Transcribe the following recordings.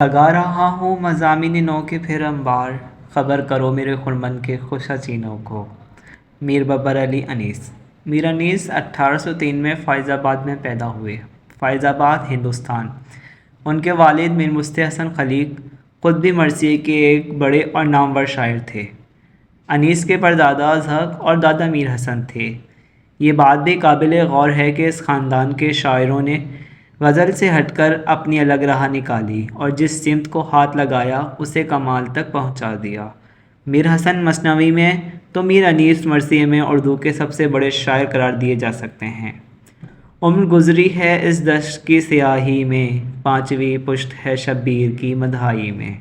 لگا رہا ہوں مضامین نو کے پھر انبار، خبر کرو میرے خرمن کے خوش حسینوں کو۔ میر بابر علی انیس۔ میر انیس 1803 میں فیض آباد میں پیدا ہوئے۔ فیض آباد، ہندوستان۔ ان کے والد میر مصطفی حسن خلیق قطبی مرثیے کے ایک بڑے اور نامور شاعر تھے۔ انیس کے پردادا ازحق اور دادا میر حسن تھے۔ یہ بات بھی قابل غور ہے کہ اس خاندان کے شاعروں نے غزل سے ہٹ کر اپنی الگ راہ نکالی اور جس سمت کو ہاتھ لگایا اسے کمال تک پہنچا دیا۔ میر حسن مثنوی میں تو میر انیس مرثیے میں اردو کے سب سے بڑے شاعر قرار دیے جا سکتے ہیں۔ عمر گزری ہے اس دشت کی سیاہی میں، پانچویں پشت ہے شبیر کی مدحائی میں۔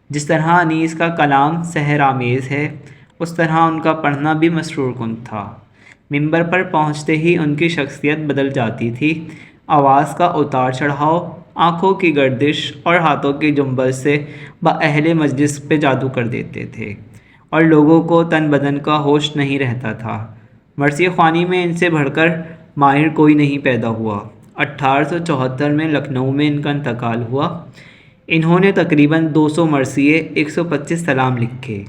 جس طرح انیس کا کلام سحر آمیز ہے، اس طرح ان کا پڑھنا بھی مسرور کن تھا۔ منبر پر پہنچتے ہی ان کی شخصیت بدل جاتی تھی۔ آواز کا اتار چڑھاؤ، آنکھوں کی گردش اور ہاتھوں کی جنبش سے اہل مجلس پہ جادو کر دیتے تھے اور لوگوں کو تن بدن کا ہوش نہیں رہتا تھا۔ مرثیہ خوانی میں ان سے بڑھ کر ماہر کوئی نہیں پیدا ہوا۔ 1874 میں لکھنؤ میں ان کا انتقال ہوا۔ انہوں نے تقریباً 200 مرثیے، 125 کلام لکھے۔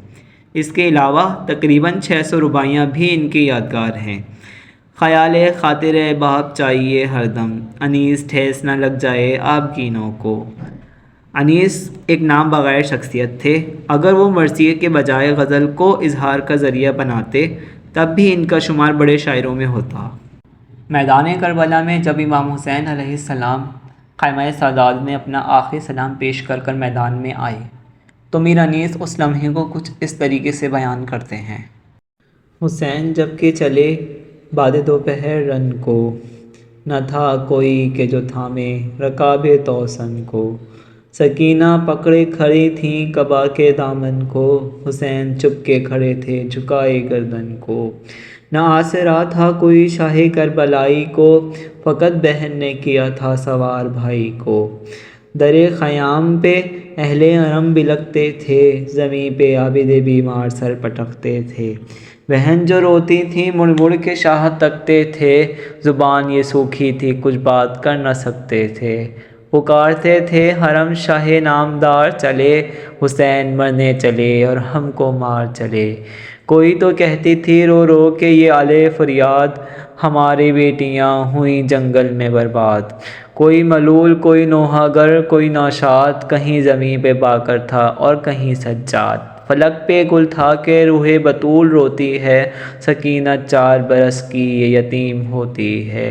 اس کے علاوہ تقریباً 600 رباعیاں بھی ان کی یادگار ہیں۔ خیال خاطر باب چاہیے ہر دم، انیس ٹھیس نہ لگ جائے آپ کی نو کو۔ انیس ایک نام بغیر شخصیت تھے۔ اگر وہ مرثیے کے بجائے غزل کو اظہار کا ذریعہ بناتے تب بھی ان کا شمار بڑے شاعروں میں ہوتا۔ میدان کربلا میں جب امام حسین علیہ السلام خیمہ سادات میں اپنا آخری سلام پیش کر کر میدان میں آئے تو میر انیس اس لمحے کو کچھ اس طریقے سے بیان کرتے ہیں: حسین جب کہ چلے بعد دوپہر رن کو، نہ تھا کوئی کہ جو تھامے رکاب توسن کو۔ سکینہ پکڑے کھڑی تھیں قبا کے دامن کو، حسین چپ کے کھڑے تھے جھکائے گردن کو۔ نہ آسرا تھا کوئی شاہ کربلائی کو، فقط بہن نے کیا تھا سوار بھائی کو۔ در خیام پہ اہل حرم بلکتے تھے، زمیں پہ عابد بیمار سر پٹکتے تھے۔ بہن جو روتی تھی مڑ مڑ کے شاہ تکتے تھے، زبان یہ سوکھی تھی کچھ بات کر نہ سکتے تھے۔ پکارتے تھے حرم شاہ نامدار چلے، حسین مرنے چلے اور ہم کو مار چلے۔ کوئی تو کہتی تھی رو رو کے یہ الہ فریاد، ہماری بیٹیاں ہوئیں جنگل میں برباد۔ کوئی ملول کوئی نوحہ گر کوئی نوشاد، کہیں زمین پہ باقر تھا اور کہیں سجاد۔ فلک پہ گل تھا کہ روح بتول روتی ہے، سکینہ 4 برس کی یہ یتیم ہوتی ہے۔